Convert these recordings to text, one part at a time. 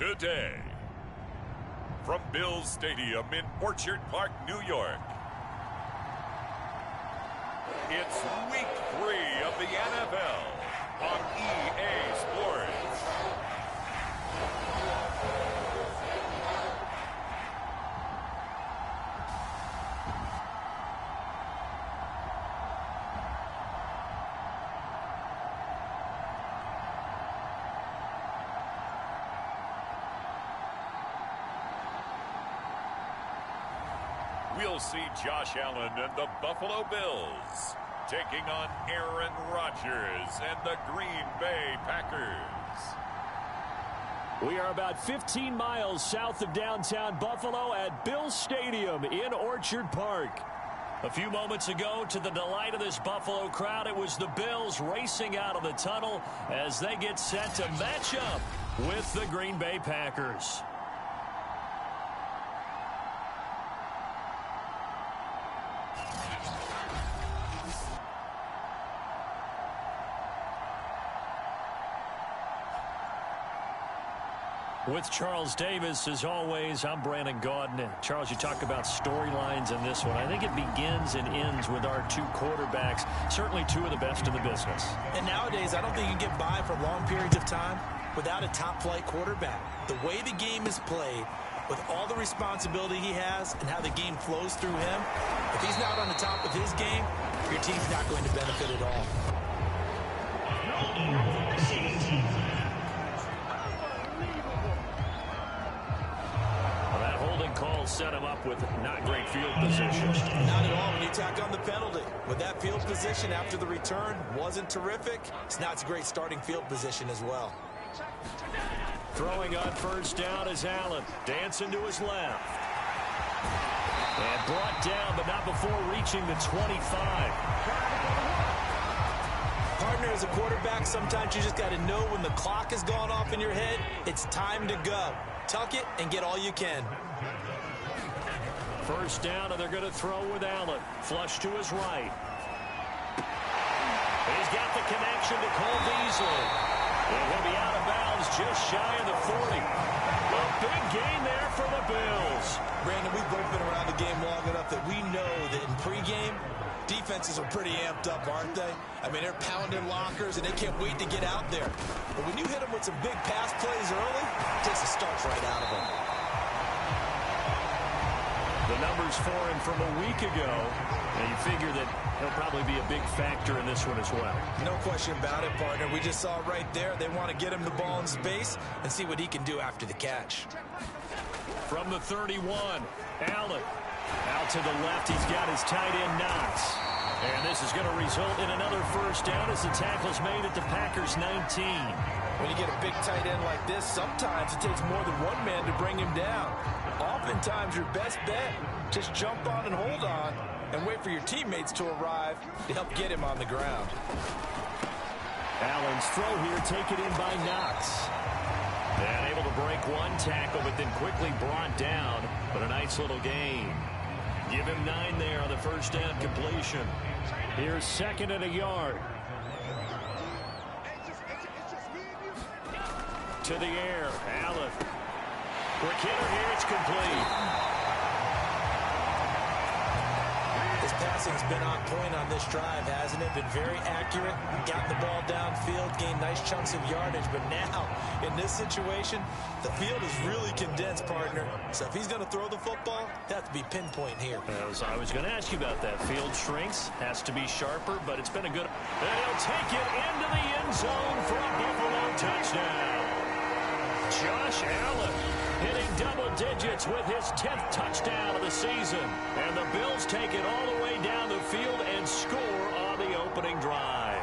today. From Bills Stadium in Orchard Park, New York, it's Week 3 of the NFL on EA Sports. We'll see Josh Allen and the Buffalo Bills taking on Aaron Rodgers and the Green Bay Packers. We are about 15 miles south of downtown Buffalo at Bills Stadium in Orchard Park. A few moments ago, to the delight of this Buffalo crowd, it was the Bills racing out of the tunnel as they get set to match up with the Green Bay Packers. With Charles Davis, as always, I'm Brandon Gaudin. Charles, you talk about storylines in this one. I think it begins and ends with our two quarterbacks, certainly two of the best in the business. And nowadays, I don't think you can get by for long periods of time without a top-flight quarterback. The way the game is played, with all the responsibility he has and how the game flows through him, if he's not on the top of his game, your team's not going to benefit at all. Call set him up with not great field position. Not at all when you tack on the penalty. With that field position after the return wasn't terrific, it's not a great starting field position as well. Throwing on first down is Allen. Dancing to his left. And brought down, but not before reaching the 25. Partner, as a quarterback, sometimes you just got to know when the clock has gone off in your head, it's time to go. Tuck it and get all you can. First down, and they're going to throw with Allen. Flush to his right. He's got the connection to Cole Beasley. And he'll be out of bounds just shy of the 40. A big gain there for the Bills. Brandon, we've both been around the game long enough that we know that in pregame, defenses are pretty amped up, aren't they? I mean, they're pounding lockers, and they can't wait to get out there. But when you hit them with some big pass plays early, it takes the starch right out of them. The numbers for him from a week ago, and you figure that he'll probably be a big factor in this one as well. No question about it, partner. We just saw right there. They want to get him the ball in space and see what he can do after the catch. From the 31, Allen. Out to the left, he's got his tight end, Knox. And this is going to result in another first down as the tackle's made at the Packers' 19. When you get a big tight end like this, sometimes it takes more than one man to bring him down. Oftentimes, your best bet, just jump on and hold on and wait for your teammates to arrive to help get him on the ground. Allen's throw here taken in by Knox. And able to break one tackle, but then quickly brought down. But a nice little gain. Give him 9 there on the first down completion. Here's second and a yard. To the air, Allen. Quick hitter here, it's complete. His passing's been on point on this drive, hasn't it? Been very accurate, got the ball downfield, gained nice chunks of yardage, but now, in this situation, the field is really condensed, partner. So if he's going to throw the football, that has to be pinpoint here. I was going to ask you about that. Field shrinks, has to be sharper, but it's been a good... And he'll take it into the end zone for a Buffalo touchdown. Josh Allen hitting double digits with his 10th touchdown of the season. And the Bills take it all the way down the field and score on the opening drive.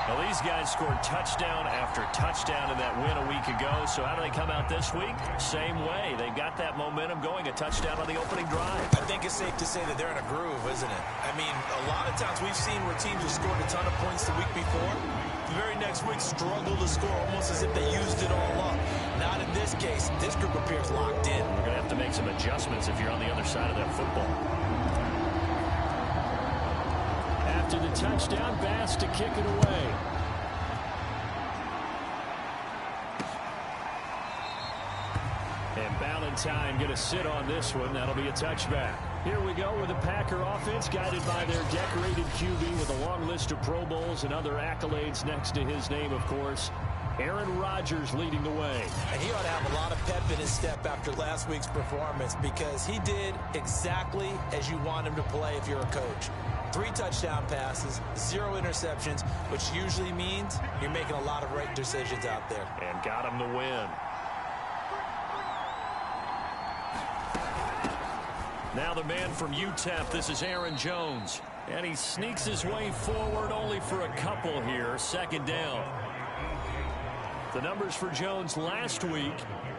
Well, these guys scored touchdown after touchdown in that win a week ago. So how do they come out this week? Same way. They've got that momentum going, a touchdown on the opening drive. I think it's safe to say that they're in a groove, isn't it? I mean, a lot of times we've seen where teams have scored a ton of points the week before. The very next week struggle to score almost as if they used it all up. Not in this case. This group appears locked in. We're going to have to make some adjustments if you're on the other side of that football. After the touchdown, Bass to kick it away. Ballantyne going to sit on this one. That'll be a touchback. Here we go with the Packer offense guided by their decorated QB with a long list of Pro Bowls and other accolades next to his name, of course. Aaron Rodgers leading the way. And he ought to have a lot of pep in his step after last week's performance because he did exactly as you want him to play if you're a coach. 3 touchdown passes, 0 interceptions, which usually means you're making a lot of right decisions out there. And got him the win. Now the man from UTEP, this is Aaron Jones. And he sneaks his way forward only for a couple here. Second down. The numbers for Jones last week,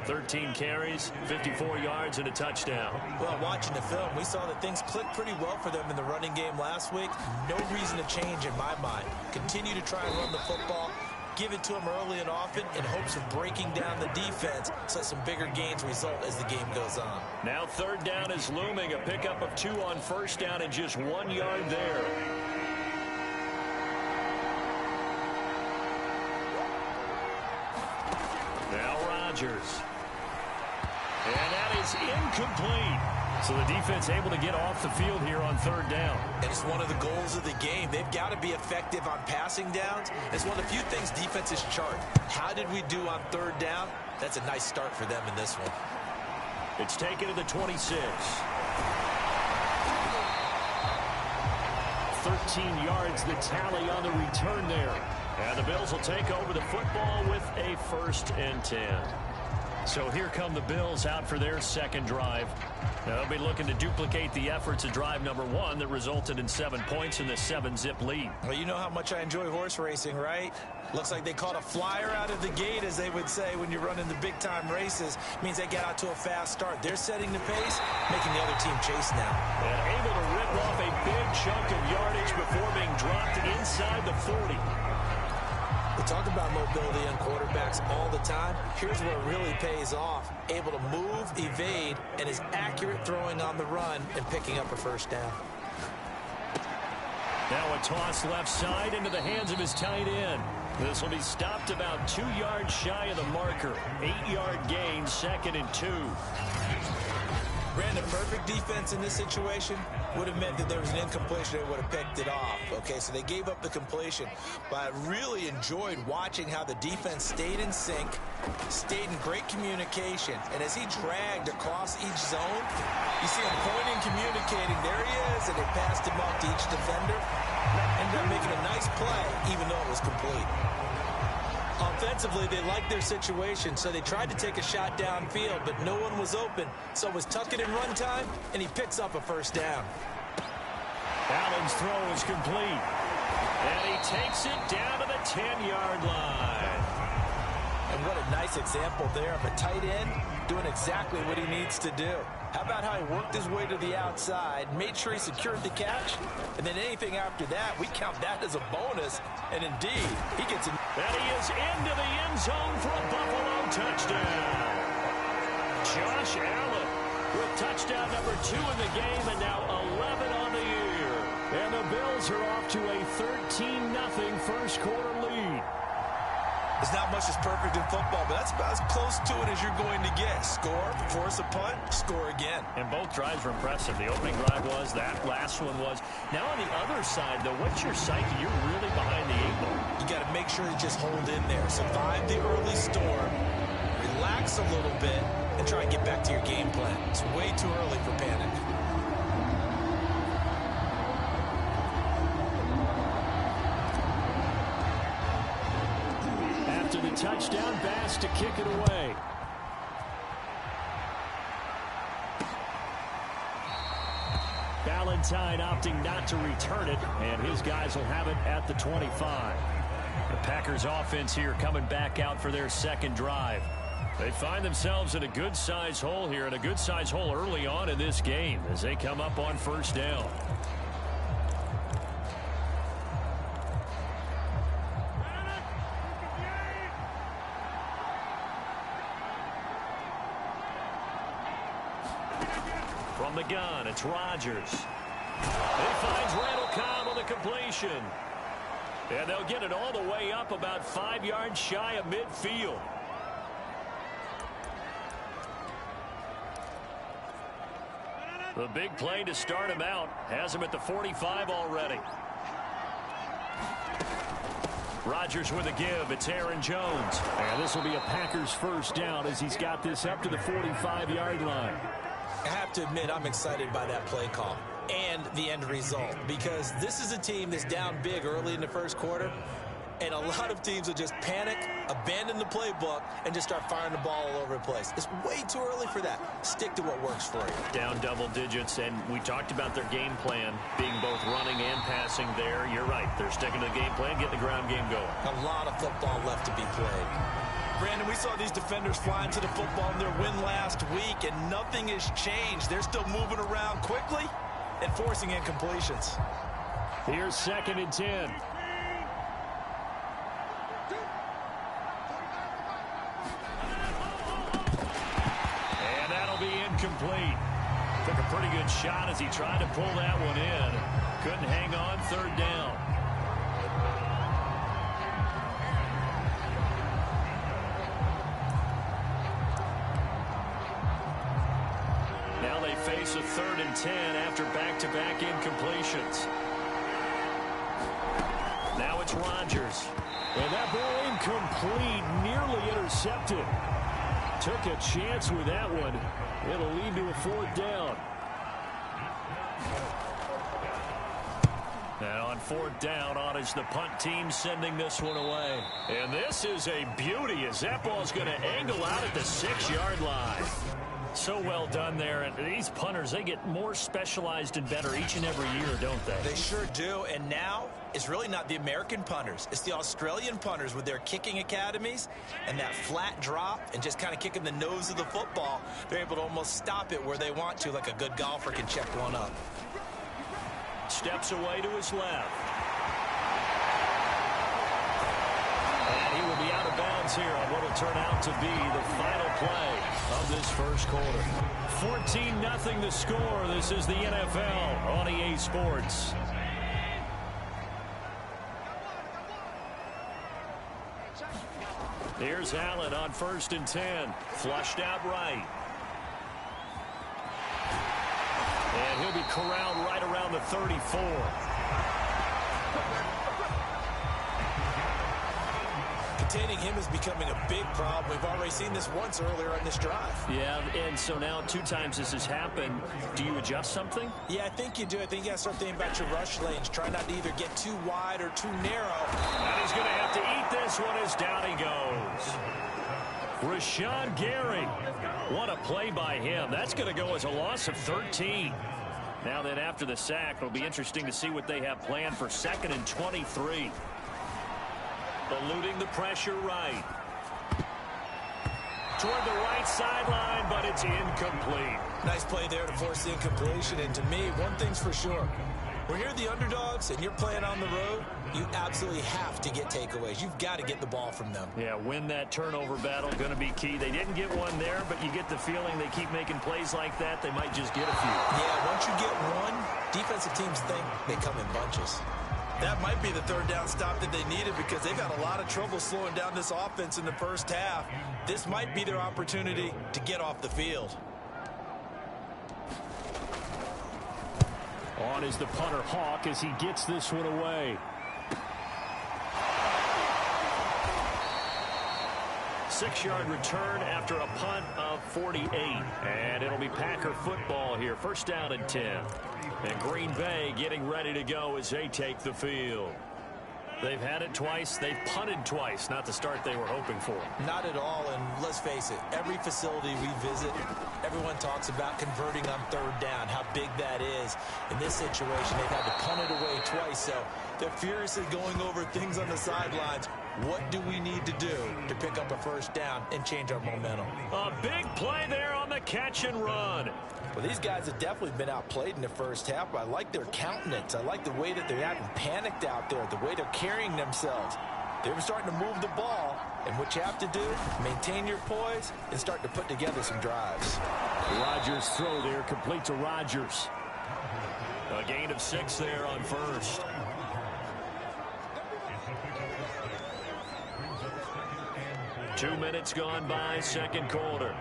13 carries, 54 yards, and a touchdown. Well, watching the film, we saw that things clicked pretty well for them in the running game last week. No reason to change in my mind. Continue to try and run the football, give it to them early and often in hopes of breaking down the defense so some bigger gains result as the game goes on. Now third down is looming, a pickup of 2 on first down and just 1 yard there. Now Rodgers. And that is incomplete. So the defense able to get off the field here on third down. And it's one of the goals of the game. They've got to be effective on passing downs. It's one of the few things defenses chart. How did we do on third down? That's a nice start for them in this one. It's taken to the 26. 13 yards the tally on the return there. And the Bills will take over the football with a 1st and 10. So here come the Bills out for their second drive. They'll be looking to duplicate the efforts of drive number 1 that resulted in 7 points in the 7-zip lead. Well, you know how much I enjoy horse racing, right? Looks like they caught a flyer out of the gate, as they would say when you're running the big-time races. Means they get out to a fast start. They're setting the pace, making the other team chase now. And able to rip off a big chunk of yardage before being dropped inside the 40. We talk about mobility on quarterbacks all the time. Here's where it really pays off. Able to move, evade, and is accurate throwing on the run and picking up a first down. Now a toss left side into the hands of his tight end. This will be stopped about 2 yards shy of the marker. 8-yard gain, 2nd and 2. Brandon, perfect defense in this situation would have meant that there was an incompletion. They would have picked it off. Okay, so they gave up the completion. But I really enjoyed watching how the defense stayed in sync, stayed in great communication. And as he dragged across each zone, you see him pointing, communicating. There he is, and they passed him off to each defender. Ended up making a nice play, even though it was complete. Offensively, they liked their situation, so they tried to take a shot downfield, but no one was open. So it was tuck it in run time, and he picks up a first down. Allen's throw is complete. And he takes it down to the 10-yard line. And what a nice example there of a tight end doing exactly what he needs to do. How about how he worked his way to the outside, made sure he secured the catch, and then anything after that, we count that as a bonus. And indeed, he gets it. And he is into the end zone for a Buffalo touchdown. Josh Allen with touchdown number 2 in the game and now 11 on the year. And the Bills are off to a 13-0 first quarter lead. There's not much that's perfect in football, but that's about as close to it as you're going to get. Score, force a punt, score again. And both drives were impressive. The opening drive was, that last one was. Now on the other side, though, what's your psyche? You're really behind the 8 ball. You got to make sure you just hold in there. Survive the early storm, relax a little bit, and try and get back to your game plan. It's way too early for panic. After the touchdown, Bass to kick it away. Ballantyne opting not to return it, and his guys will have it at the 25. The Packers offense here coming back out for their second drive. They find themselves in a good-sized hole here, and a good-sized hole early on in this game as they come up on first down. From the gun, it's Rodgers. He finds Randall Cobb on the completion. And they'll get it all the way up about 5 yards shy of midfield. The big play to start him out has him at the 45 already. Rodgers with a give. It's Aaron Jones. And this will be a Packers first down as he's got this up to the 45-yard line. I have to admit, I'm excited by that play call and the end result, because this is a team that's down big early in the first quarter, and a lot of teams will just panic, abandon the playbook, and just start firing the ball all over the place. It's way too early for that. Stick to what works for you. Down double digits, and we talked about their game plan being both running and passing there. You're right. They're sticking to the game plan, getting the ground game going. A lot of football left to be played. Brandon, we saw these defenders flying to the football in their win last week, and nothing has changed. They're still moving around quickly and forcing incompletions. Here's 2nd and 10. And that'll be incomplete. Took a pretty good shot as he tried to pull that one in. Couldn't hang on. 3rd down. Now they face a 3rd and 10 after back-to-back incompletions. Now it's Rodgers. And that ball incomplete, nearly intercepted. Took a chance with that one. It'll lead to a 4th down. And on 4th down, on is the punt team sending this one away. And this is a beauty as that ball's going to angle out at the 6-yard line. So well done there. And these punters, they get more specialized and better each and every year, don't they? They sure do. And now it's really not the American punters. It's the Australian punters with their kicking academies and that flat drop and just kind of kicking the nose of the football. They're able to almost stop it where they want to, like a good golfer can check one up. Steps away to his left. And he will be out of bounds here on what will turn out to be the final play of this first quarter. 14-0 the score. This is the NFL on EA Sports. Here's Allen on 1st and 10. Flushed out right. And he'll be corralled right around the 34. Containing him is becoming a big problem. We've already seen this once earlier on this drive. Yeah, and so now 2 times this has happened. Do you adjust something? Yeah, I think you do. I think you got to start thinking about your rush lanes. Try not to either get too wide or too narrow. And he's going to have to eat this one as down he goes. Rashawn Gary. What a play by him. That's going to go as a loss of 13. Now then, after the sack, it'll be interesting to see what they have planned for 2nd and 23. Eluding the pressure right. Toward the right sideline, but it's incomplete. Nice play there to force the incompletion. And to me, one thing's for sure. When you're the underdogs and you're playing on the road, you absolutely have to get takeaways. You've got to get the ball from them. Yeah, win that turnover battle, going to be key. They didn't get one there, but you get the feeling they keep making plays like that, they might just get a few. Yeah, once you get one, defensive teams think they come in bunches. That might be the 3rd down stop that they needed because they've had a lot of trouble slowing down this offense in the first half. This might be their opportunity to get off the field. On is the punter Hawk as he gets this one away. Six-yard return after a punt of 48. And it'll be Packer football here. 1st down and 10. And Green Bay getting ready to go as they take the field. They've had it twice. They've punted twice. Not the start they were hoping for. Not at all, and let's face it, every facility we visit, everyone talks about converting on 3rd down, how big that is. In this situation, they've had to punt it away twice, so they're furiously going over things on the sidelines. What do we need to do to pick up a 1st down and change our momentum? A big play there on the catch and run. Well, these guys have definitely been outplayed in the first half, but I like their countenance. I like the way that they haven't panicked out there, the way they're carrying themselves. They're starting to move the ball, and what you have to do, maintain your poise and start to put together some drives. Rodgers throw there, complete to Rodgers. A gain of 6 there on 1st. Two minutes gone by, 2nd quarter.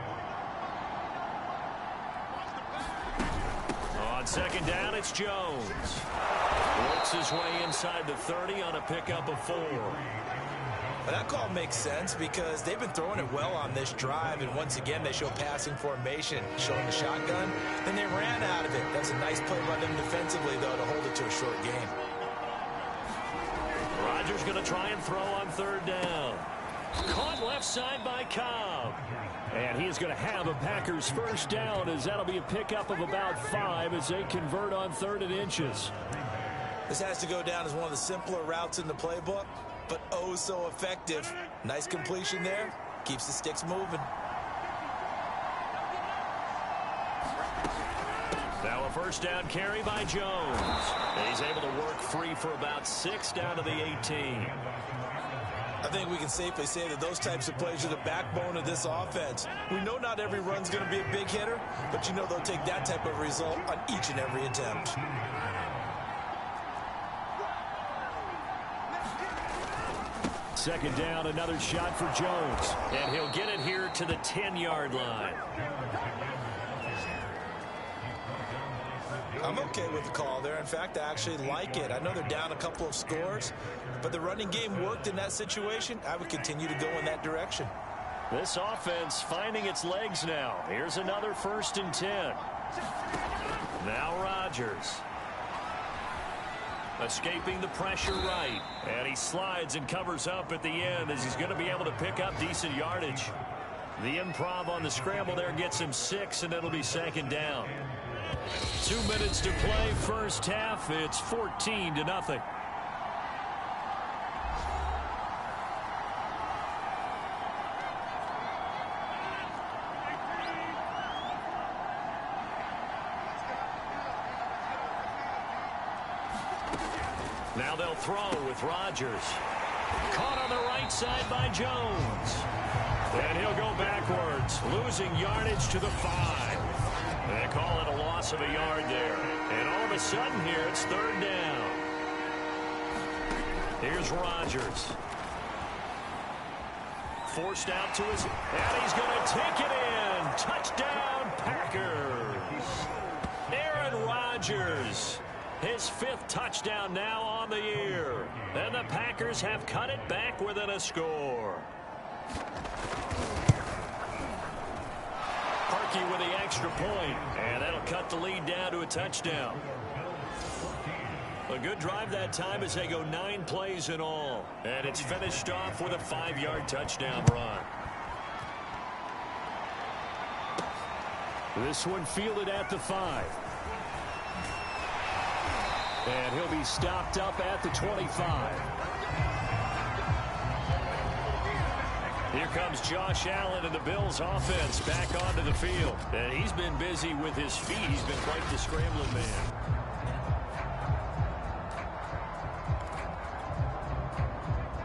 second down, it's Jones. Works his way inside the 30 on a pickup of 4. Well, that call makes sense because they've been throwing it well on this drive, and once again they show passing formation, showing the shotgun. Then they ran out of it. That's a nice play by them defensively, though, to hold it to a short game. Rodgers going to try and throw on third down. Caught left side by Cobb. And he's going to have a Packers first down, as that'll be a pickup of about 5 as they convert on 3rd and inches. This has to go down as one of the simpler routes in the playbook, but oh so effective. Nice completion there. Keeps the sticks moving. Now a first down carry by Jones. He's able to work free for about 6 down to the 18. I think we can safely say that those types of plays are the backbone of this offense. We know not every run's going to be a big hitter, but you know they'll take that type of result on each and every attempt. Second down, another shot for Jones. And he'll get it here to the 10-yard line. I'm okay with the call there. In fact, I actually like it. I know they're down a couple of scores, but the running game worked in that situation. I would continue to go in that direction. This offense finding its legs now. Here's another 1st and 10. Now Rodgers. Escaping the pressure right. And he slides and covers up at the end as he's going to be able to pick up decent yardage. The improv on the scramble there gets him 6, and it'll be 2nd down. 2 minutes to play, first half. It's 14-0. Now they'll throw with Rodgers. Caught on the right side by Jones. And he'll go backwards, losing yardage to the 5. They call it a loss of a yard there. And all of a sudden here, it's 3rd down. Here's Rodgers. Forced out to his... And he's going to take it in. Touchdown, Packers. Aaron Rodgers. His 5th touchdown now on the year. And the Packers have cut it back within a score. Harkey with the extra point, and that'll cut the lead down to a touchdown. A good drive that time as they go 9 plays in all. And it's finished off with a 5-yard touchdown run. This one fielded at the 5. And he'll be stopped up at the 25. Here comes Josh Allen and the Bills offense back onto the field. And he's been busy with his feet. He's been quite the scrambling man.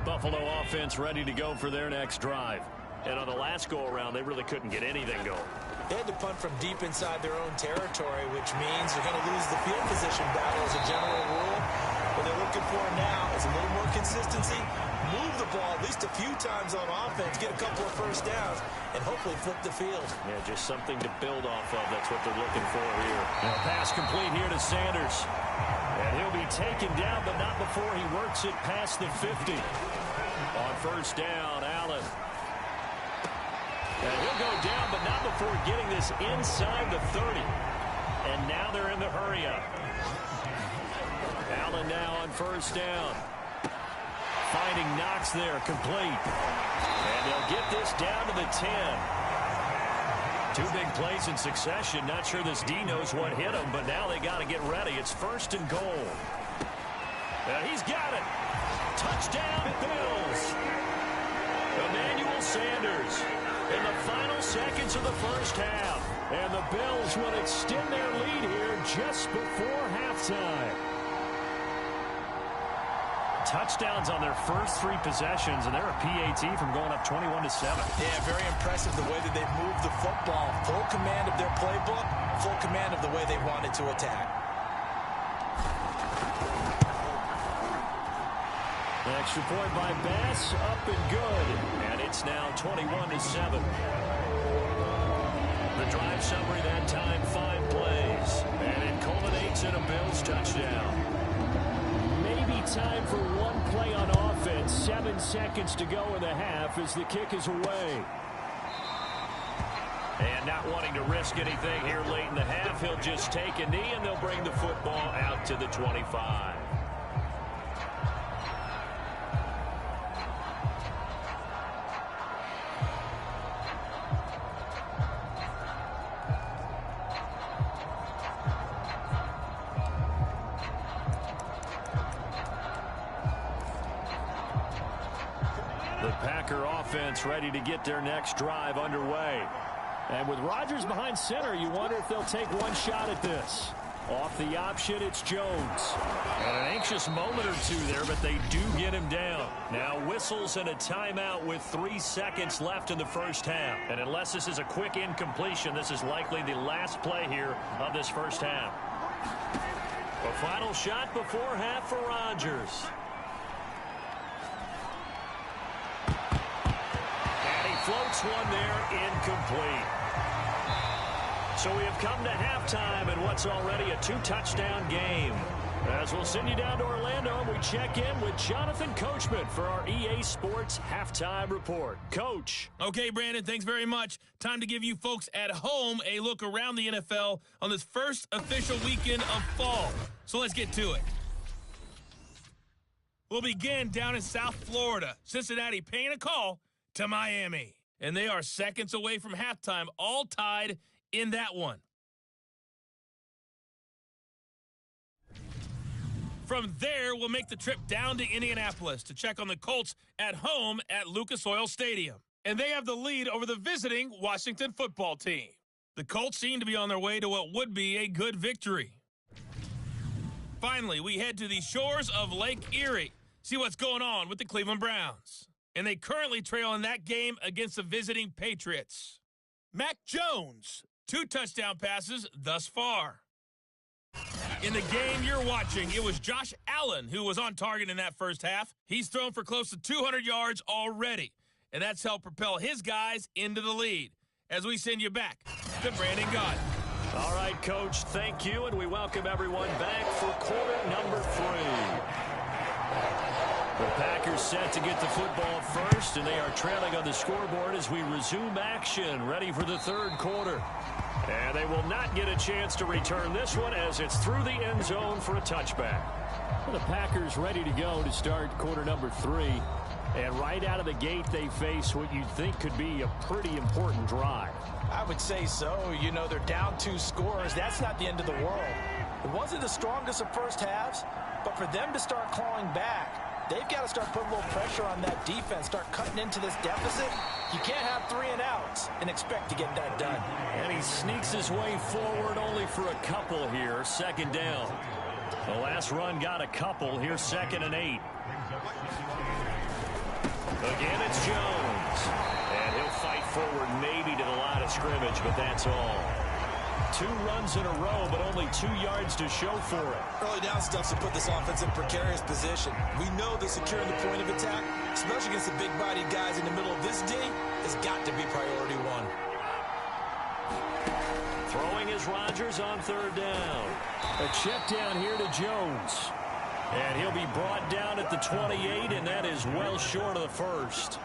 Buffalo offense ready to go for their next drive. And on the last go-around, they really couldn't get anything going. They had to punt from deep inside their own territory, which means they're going to lose the field position battle as a general rule. What they're looking for now is a little more consistency, move the ball at least a few times on offense, get a couple of first downs, and hopefully flip the field. Yeah, just something to build off of. That's what they're looking for here. Now, pass complete here to Sanders. And he'll be taken down, but not before he works it past the 50. On first down, Allen. And he'll go down, but not before getting this inside the 30. And now they're in the hurry-up. Allen now on first down. Finding Knox there, complete. And they'll get this down to the 10. 2 big plays in succession. Not sure this D knows what hit him, but now they got to get ready. It's 1st and goal. And he's got it. Touchdown, Bills. Emmanuel Sanders in the final seconds of the first half. And the Bills will extend their lead here just before halftime. Touchdowns on their first 3 possessions, and they're a PAT from going up 21-7. Yeah, very impressive the way that they moved the football. Full command of their playbook, full command of the way they wanted to attack. The extra point by Bass, up and good. And it's now 21-7. The drive summary that time, 5 plays. And it culminates in a Bills touchdown. Maybe time for one play on offense. 7 seconds to go in the half as the kick is away. And not wanting to risk anything here late in the half, he'll just take a knee, and they'll bring the football out to the 25. The Packer offense ready to get their next drive underway. And with Rodgers behind center, you wonder if they'll take one shot at this. Off the option, it's Jones. And an anxious moment or two there, but they do get him down. Now whistles and a timeout with 3 seconds left in the first half. And unless this is a quick incompletion, this is likely the last play here of this first half. A final shot before half for Rodgers. Floats one there, incomplete. So we have come to halftime in what's already a 2-touchdown game. As we'll send you down to Orlando, and we check in with Jonathan Coachman for our EA Sports Halftime Report. Coach. Okay, Brandon, thanks very much. Time to give you folks at home a look around the NFL on this first official weekend of fall. So let's get to it. We'll begin down in South Florida. Cincinnati paying a call to Miami. And they are seconds away from halftime, all tied in that one. From there, we'll make the trip down to Indianapolis to check on the Colts at home at Lucas Oil Stadium. And they have the lead over the visiting Washington football team. The Colts seem to be on their way to what would be a good victory. Finally, we head to the shores of Lake Erie, see what's going on with the Cleveland Browns. And they currently trail in that game against the visiting Patriots. Mac Jones, 2 touchdown passes thus far. In the game you're watching, it was Josh Allen who was on target in that first half. He's thrown for close to 200 yards already, and that's helped propel his guys into the lead. As we send you back to Brandon Gaudin. All right, Coach, thank you, and we welcome everyone back for quarter number 3. The Packers set to get the football first, and they are trailing on the scoreboard as we resume action, ready for the third quarter. And they will not get a chance to return this one as it's through the end zone for a touchback. Well, the Packers ready to go to start quarter number 3. And right out of the gate, they face what you'd think could be a pretty important drive. I would say so. You know, they're down 2 scores. That's not the end of the world. It wasn't the strongest of first halves, but for them to start clawing back, they've got to start putting a little pressure on that defense, start cutting into this deficit. You can't have 3 and outs and expect to get that done. And he sneaks his way forward only for a couple here, second down. The last run got a couple. Here's 2nd and 8. Again, it's Jones. And he'll fight forward maybe to the line of scrimmage, but that's all. 2 runs in a row, but only 2 yards to show for it. Early down stuff to put this offense in precarious position. We know that securing the point of attack, especially against the big-bodied guys in the middle of this D, has got to be priority 1. Throwing is Rodgers on 3rd down. A check down here to Jones. And he'll be brought down at the 28, and that is well short of the first.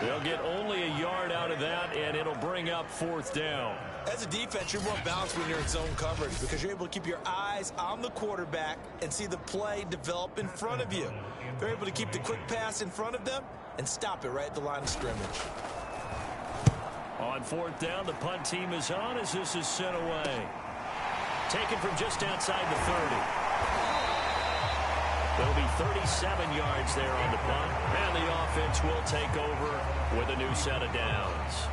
They'll get only a yard out of that, and it'll bring up 4th down. As a defense, you're more balanced when you're in zone coverage because you're able to keep your eyes on the quarterback and see the play develop in front of you. They're able to keep the quick pass in front of them and stop it right at the line of scrimmage. On 4th down, the punt team is on as this is sent away. Taken from just outside the 30. There'll be 37 yards there on the punt, and the offense will take over with a new set of downs.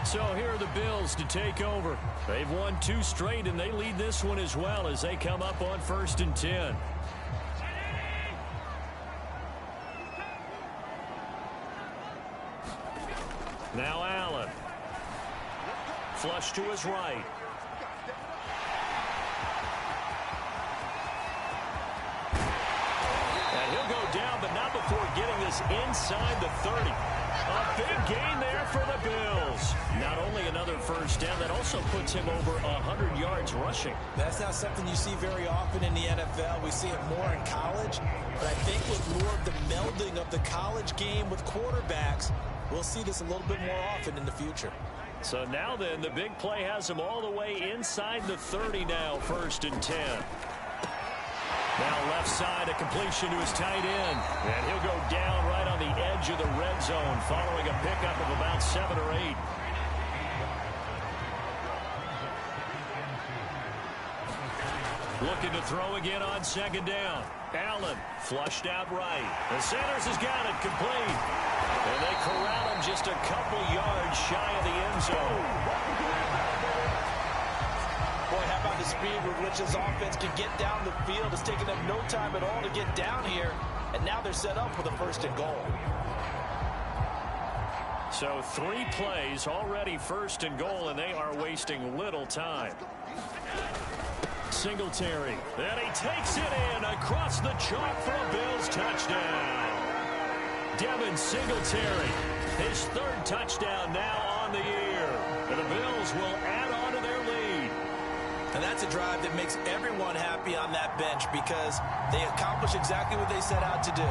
So here are the Bills to take over. They've won 2 straight, and they lead this one as well as they come up on 1st and 10. Now Allen. Flush to his right. And he'll go down, but not before getting this inside the 30. A big gain there for the Bills. Not only another first down, that also puts him over 100 yards rushing. That's not something you see very often in the NFL. We see it more in college. But I think with more of the melding of the college game with quarterbacks, we'll see this a little bit more often in the future. So now then, the big play has him all the way inside the 30 now, 1st and 10. Now left side, a completion to his tight end. And he'll go down right on the edge of the red zone following a pickup of about 7 or 8. Looking to throw again on 2nd down. Allen flushed out right. And Sanders has got it complete. And they corral him just a couple yards shy of the end zone. Boy, how about the speed with which this offense can get down the field? It's taken them no time at all to get down here. And now they're set up for the 1st and goal. So 3 plays already 1st and goal, and they are wasting little time. Singletary. And he takes it in across the chalk for a Bills touchdown. Devin Singletary, his 3rd touchdown now on the year. And the Bills will add on to their lead. And that's a drive that makes everyone happy on that bench because they accomplish exactly what they set out to do.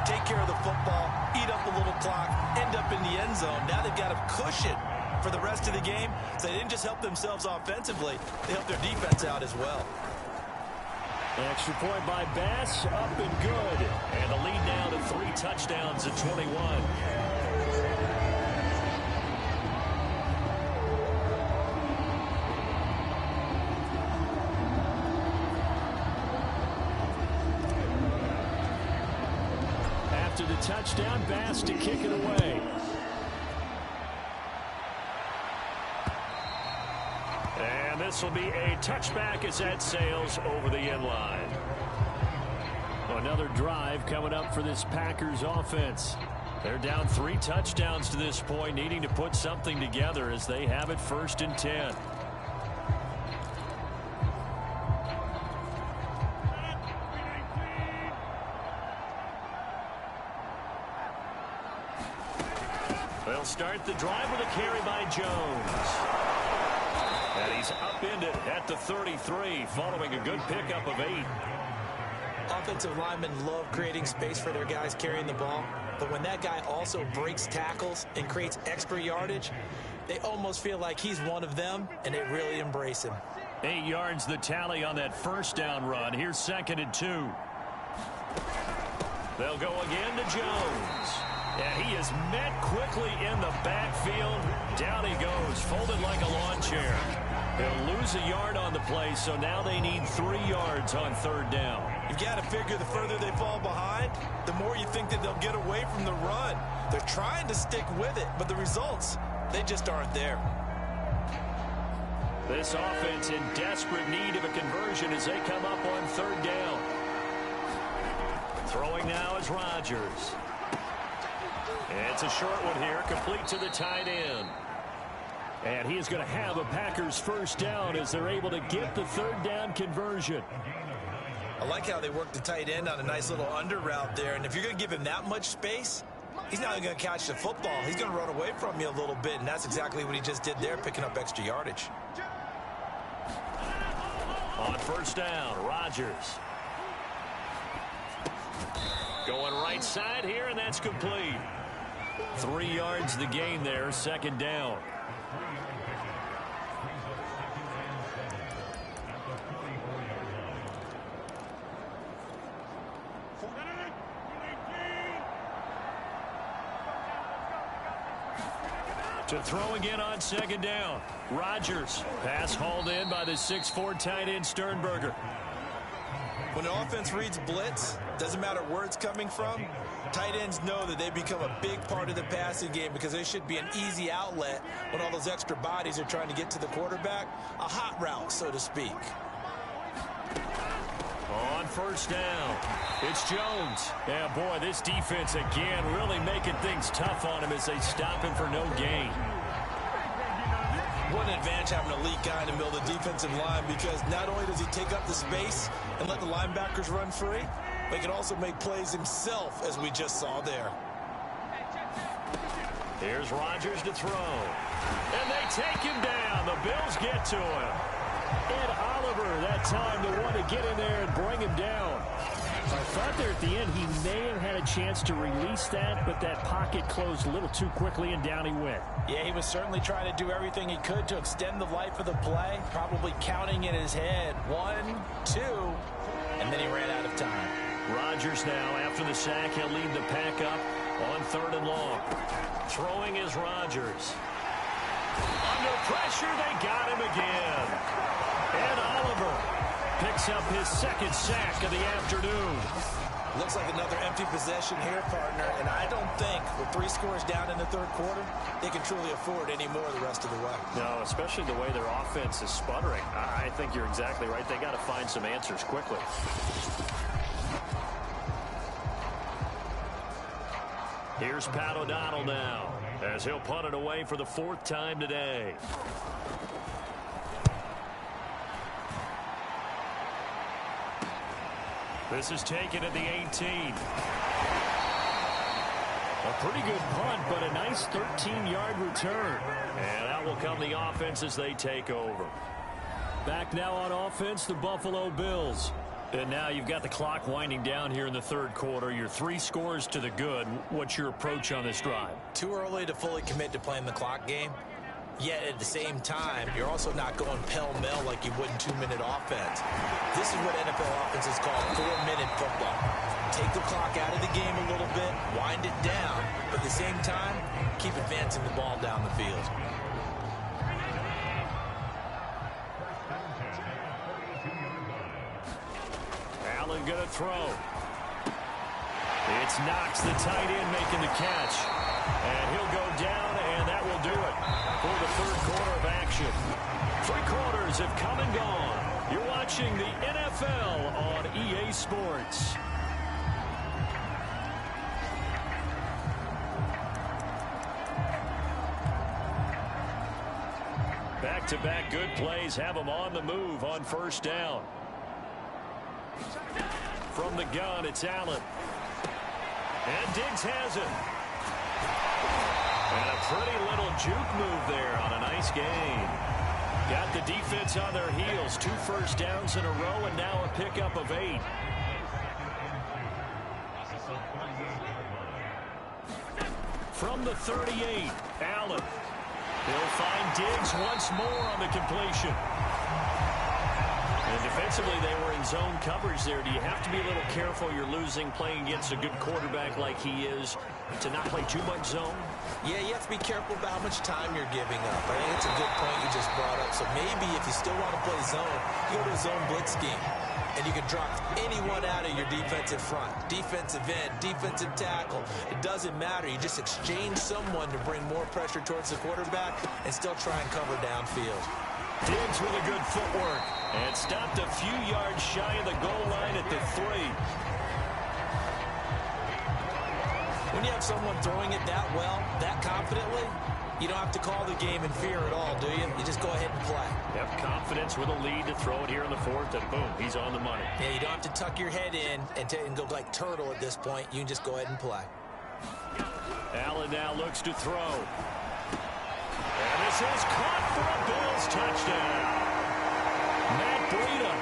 Take care of the football, eat up a little clock, end up in the end zone. Now they've got a cushion for the rest of the game. So they didn't just help themselves offensively, they helped their defense out as well. Extra point by Bass, up and good. And the lead now to 3 touchdowns at 21. After the touchdown, Bass to kick it away. And this will be a touchback as that sails over the end line. Another drive coming up for this Packers offense. They're down 3 touchdowns to this point, needing to put something together as they have it 1st and 10. They'll start the drive with a carry by Jones. And he's upended at the 33 following a good pickup of 8. Offensive linemen love creating space for their guys carrying the ball. But when that guy also breaks tackles and creates extra yardage, they almost feel like he's one of them, and they really embrace him. 8 yards the tally on that 1st down run. Here's 2nd and 2. They'll go again to Jones. And he is met quickly in the backfield. Down he goes, folded like a lawn chair. They'll lose a yard on the play, so now they need 3 yards on 3rd down. You've got to figure the further they fall behind, the more you think that they'll get away from the run. They're trying to stick with it, but the results, they just aren't there. This offense in desperate need of a conversion as they come up on 3rd down. Throwing now is Rodgers. It's a short one here, complete to the tight end. And he is going to have a Packers 1st down as they're able to get the 3rd down conversion. I like how they work the tight end on a nice little under route there. And if you're going to give him that much space, he's not going to catch the football. He's going to run away from you a little bit, and that's exactly what he just did there, picking up extra yardage. On 1st down, Rodgers. Going right side here, and that's complete. 3 yards the gain there, 2nd down. To throw again on 2nd down. Rodgers. Pass hauled in by the 6'4" tight end Sternberger. When an offense reads blitz, doesn't matter where it's coming from, tight ends know that they become a big part of the passing game because they should be an easy outlet when all those extra bodies are trying to get to the quarterback. A hot route, so to speak. On 1st down, it's Jones. Yeah, boy, this defense again really making things tough on him as they stop him for no gain. What an advantage having an elite guy in the middle of the defensive line because not only does he take up the space and let the linebackers run free, but he can also make plays himself, as we just saw there. Here's Rodgers to throw. And they take him down. The Bills get to him. Ed Oliver, that time, the one to get in there and bring him down. I thought there at the end he may have had a chance to release that, but that pocket closed a little too quickly, and down he went. Yeah, he was certainly trying to do everything he could to extend the life of the play, probably counting in his head 1, 2, and then he ran out of time. Rodgers now, after the sack, he'll lead the pack up on 3rd and long. Throwing is Rodgers. Under pressure, they got him again. Ed Oliver picks up his 2nd sack of the afternoon. Looks like another empty possession here, partner, and I don't think with 3 scores down in the 3rd quarter, they can truly afford any more the rest of the way. No, especially the way their offense is sputtering. I think you're exactly right. They got to find some answers quickly. Here's Pat O'Donnell now, as he'll punt it away for the 4th time today. This is taken at the 18. A pretty good punt, but a nice 13-yard return. And out will come the offense as they take over. Back now on offense, the Buffalo Bills. And now you've got the clock winding down here in the 3rd quarter. You're 3 scores to the good. What's your approach on this drive? Too early to fully commit to playing the clock game. Yet at the same time, you're also not going pell-mell like you would in 2-minute offense. This is what NFL offenses call 4-minute football. Take the clock out of the game a little bit, wind it down, but at the same time, keep advancing the ball down the field. Allen gonna throw. It's Knox, the tight end, making the catch. And he'll go down, and that will do it for the 3rd quarter of action. 3 quarters have come and gone. You're watching the NFL on EA Sports. Back-to-back good plays have them on the move on 1st down. From the gun, it's Allen. And Diggs has it. And a pretty little juke move there on a nice gain. Got the defense on their heels. 2 first downs in a row, and now a pickup of 8. From the 38, Allen. He'll find Diggs once more on the completion. And defensively, they were in zone coverage there. Do you have to be a little careful? You're losing, playing against a good quarterback like he is, to not play too much zone? Yeah, you have to be careful about how much time you're giving up. I think it's a good point you just brought up. So maybe if you still want to play zone, you go to a zone blitz scheme. And you can drop anyone out of your defensive front. Defensive end, defensive tackle. It doesn't matter. You just exchange someone to bring more pressure towards the quarterback and still try and cover downfield. Diggs with a good footwork. And stopped a few yards shy of the goal line at the 3. When you have someone throwing it that well, that confidently, you don't have to call the game in fear at all, do you? You just go ahead and play. Yep, confidence with a lead to throw it here in the 4th, and boom, he's on the money. Yeah, you don't have to tuck your head in and go like turtle at this point. You can just go ahead and play. Allen now looks to throw. And this is caught for a Bills touchdown. Matt Breida,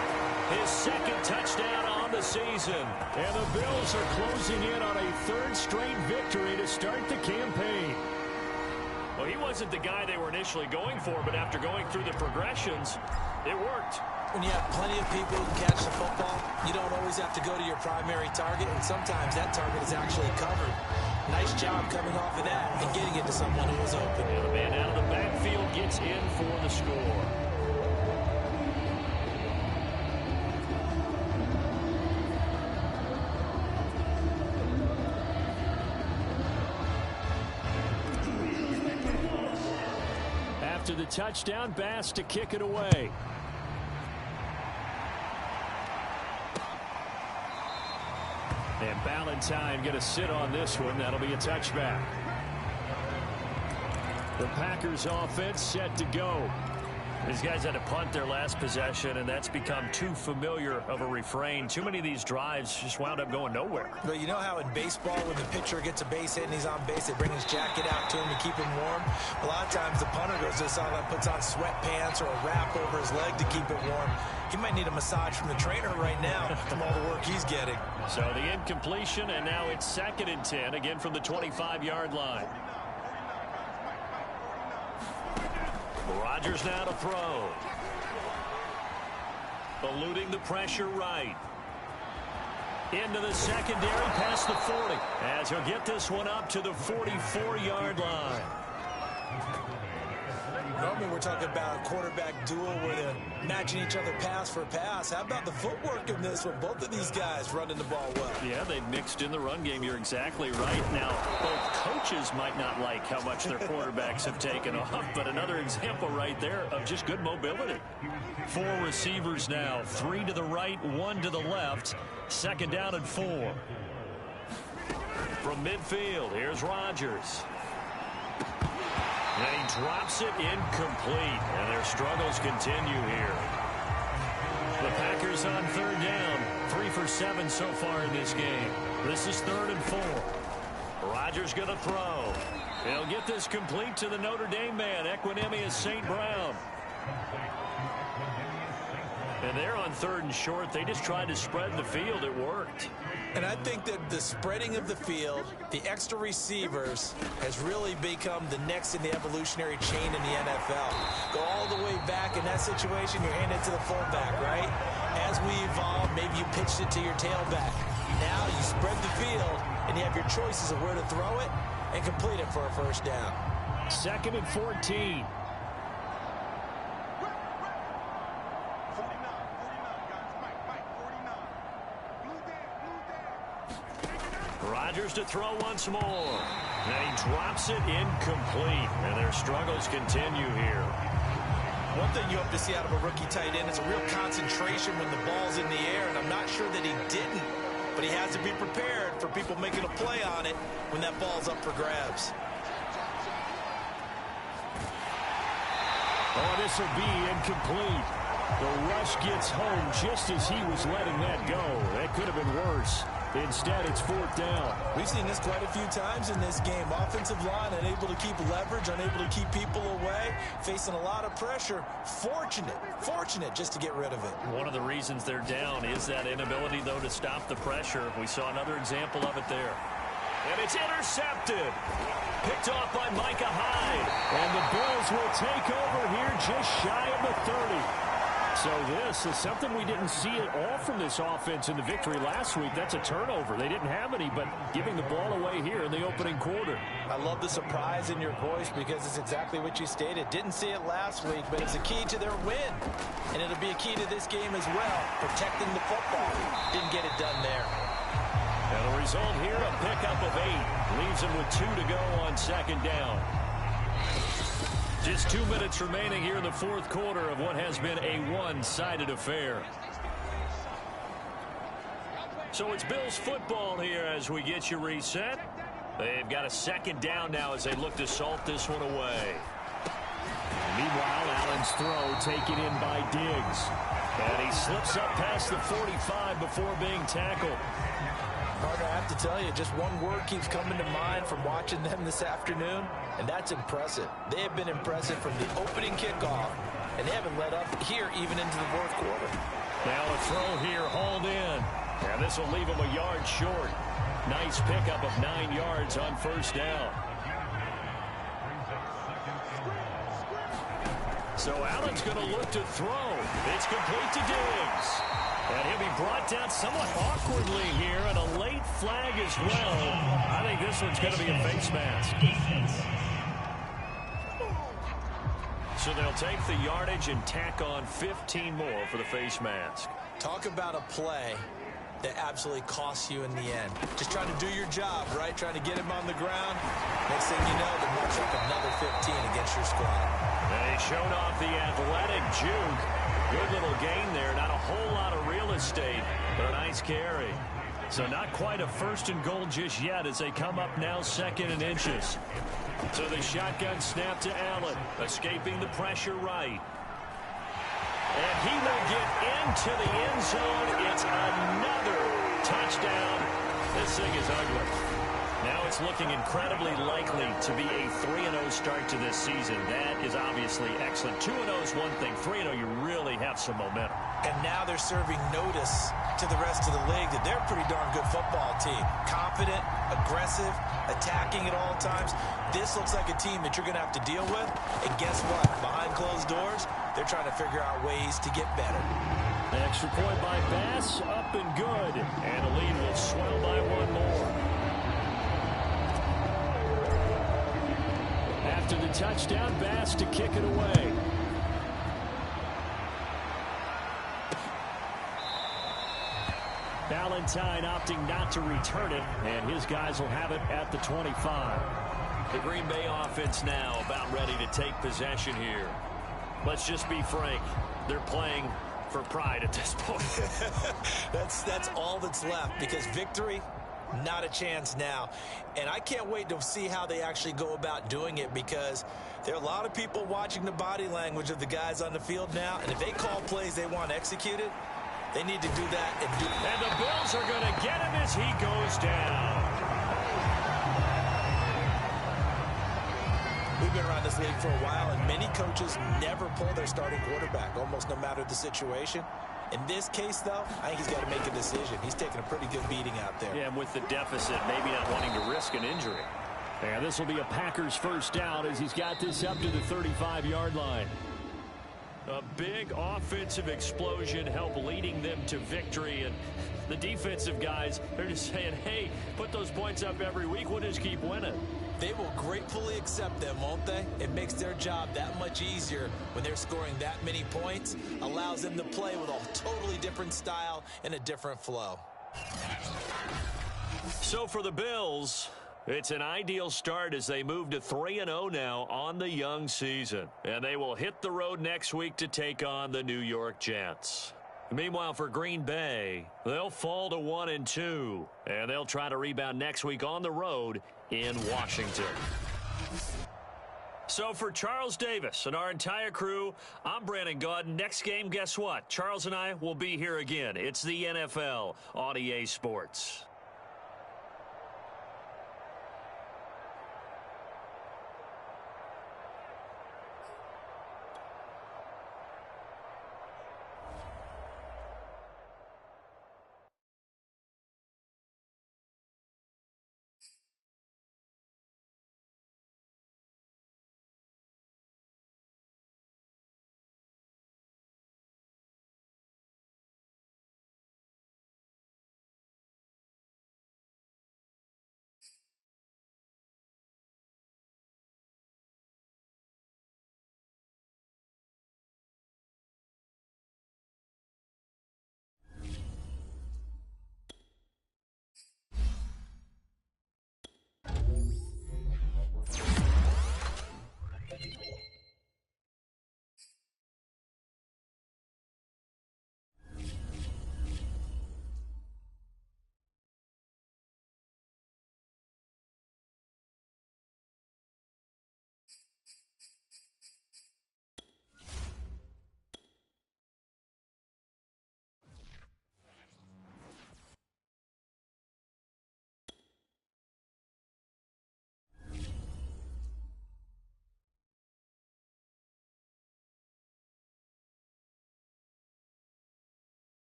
his 2nd touchdown on the season. And the Bills are closing in on a 3rd straight victory to start the campaign. Well, he wasn't the guy they were initially going for, but after going through the progressions, it worked. When you have plenty of people who can catch the football, you don't always have to go to your primary target, and sometimes that target is actually covered. Nice job coming off of that and getting it to someone who was open. And the man out of the backfield gets in for the score. After the touchdown, Bass to kick it away. And Ballantyne going to sit on this one. That'll be a touchback. The Packers offense set to go. These guys had to punt their last possession, and that's become too familiar of a refrain. Too many of these drives just wound up going nowhere. But you know how in baseball, when the pitcher gets a base hit and he's on base, they bring his jacket out to him to keep him warm? A lot of times the punter goes to the sideline, puts on sweatpants or a wrap over his leg to keep it warm. He might need a massage from the trainer right now from all the work he's getting. So the incompletion, and now it's 2nd and 10, again from the 25-yard line. Rodgers now to throw. Eluding the pressure right. Into the secondary past the 40. As he'll get this one up to the 44-yard line. Normally we're talking about a quarterback duel where they're matching each other pass for pass. How about the footwork in this with both of these guys running the ball well? Yeah, they've mixed in the run game. You're exactly right. Now, both coaches might not like how much their quarterbacks have taken off, but another example right there of just good mobility. 4 receivers now, 3 to the right, 1 to the left. 2nd down and 4. From midfield, here's Rodgers. And he drops it incomplete, and their struggles continue here. The Packers on 3rd down, 3 for 7 so far in this game. This is 3rd and 4. Rodgers going to throw. He'll get this complete to the Notre Dame man, Equanimeous St. Brown. And they're on 3rd and short. They just tried to spread the field. It worked. And I think that the spreading of the field, the extra receivers, has really become the next in the evolutionary chain in the NFL. Go all the way back in that situation, you're handed to the fullback, right? As we evolve, maybe you pitched it to your tailback. Now you spread the field, and you have your choices of where to throw it and complete it for a 1st down. 2nd and 14. Rodgers to throw once more. And he drops it incomplete. And their struggles continue here. One thing you hope to see out of a rookie tight end is a real concentration when the ball's in the air, and I'm not sure that he didn't, but he has to be prepared for people making a play on it when that ball's up for grabs. Oh, this will be incomplete. The rush gets home just as he was letting that go. That could have been worse. Instead, it's 4th down. We've seen this quite a few times in this game. Offensive line unable to keep leverage, unable to keep people away, facing a lot of pressure. Fortunate just to get rid of it. One of the reasons they're down is that inability, though, to stop the pressure. We saw another example of it there. And it's intercepted. Picked off by Micah Hyde. And the Bills will take over here just shy of the 30. So this is something we didn't see at all from this offense in the victory last week. That's a turnover. They didn't have any, but giving the ball away here in the opening quarter. I love the surprise in your voice because it's exactly what you stated. Didn't see it last week, but it's a key to their win. And it'll be a key to this game as well, protecting the football. Didn't get it done there. And the result here, a pickup of 8. Leaves them with 2 to go on 2nd down. Just 2 minutes remaining here in the 4th quarter of what has been a one-sided affair. So it's Bills football here as we get you reset. They've got a 2nd down now as they look to salt this one away. Meanwhile, Allen's throw taken in by Diggs. And he slips up past the 45 before being tackled. Carter, I have to tell you, just one word keeps coming to mind from watching them this afternoon, and that's impressive. They have been impressive from the opening kickoff, and they haven't let up here even into the 4th quarter. Now a throw here hauled in, and this will leave them a yard short. Nice pickup of 9 yards on 1st down. So Allen's going to look to throw. It's complete to Diggs. And he'll be brought down somewhat awkwardly here, and a late flag as well. I think this one's going to be a face mask. So they'll take the yardage and tack on 15 more for the face mask. Talk about a play that absolutely costs you in the end. Just trying to do your job, right? Trying to get him on the ground. Next thing you know, they're marching up another 15 against your squad. They showed off the athletic juke. Good little gain there. Not a whole lot of real estate, but a nice carry. So not quite a 1st and goal just yet as they come up now 2nd and inches. So the shotgun snap to Allen, escaping the pressure right. And he will get into the end zone. It's another touchdown. This thing is ugly. Now it's looking incredibly likely to be a 3-0 start to this season. That is obviously excellent. 2-0 is one thing. 3-0, you really have some momentum. And now they're serving notice to the rest of the league that they're a pretty darn good football team. Confident, aggressive, attacking at all times. This looks like a team that you're going to have to deal with. And guess what? Behind closed doors, they're trying to figure out ways to get better. The extra point by Bass, up and good. And the lead will swell by one more. After the touchdown, Bass to kick it away. Valentine opting not to return it, and his guys will have it at the 25. The Green Bay offense now about ready to take possession here. Let's just be frank. They're playing for pride at this point. That's all that's left, because victory, not a chance now. And I can't wait to see how they actually go about doing it, because there are a lot of people watching the body language of the guys on the field now, and if they call plays they want executed, they need to do that and do that. And the Bills are going to get him as he goes down. We've been around this league for a while, and many coaches never pull their starting quarterback, almost no matter the situation. In this case, though, I think he's got to make a decision. He's taking a pretty good beating out there. Yeah, and with the deficit, maybe not wanting to risk an injury. And this will be a Packers first down as he's got this up to the 35-yard line. A big offensive explosion helped leading them to victory. And the defensive guys, they're just saying, hey, put those points up every week. We'll just keep winning. They will gratefully accept them, won't they? It makes their job that much easier when they're scoring that many points. Allows them to play with a totally different style and a different flow. So for the Bills, it's an ideal start as they move to 3-0 now on the young season. And they will hit the road next week to take on the New York Jets. Meanwhile, for Green Bay, they'll fall to 1-2. And they'll try to rebound next week on the road in Washington. So for Charles Davis and our entire crew, I'm Brandon Gaudin. Next game, guess what? Charles and I will be here again. It's the NFL on EA Sports.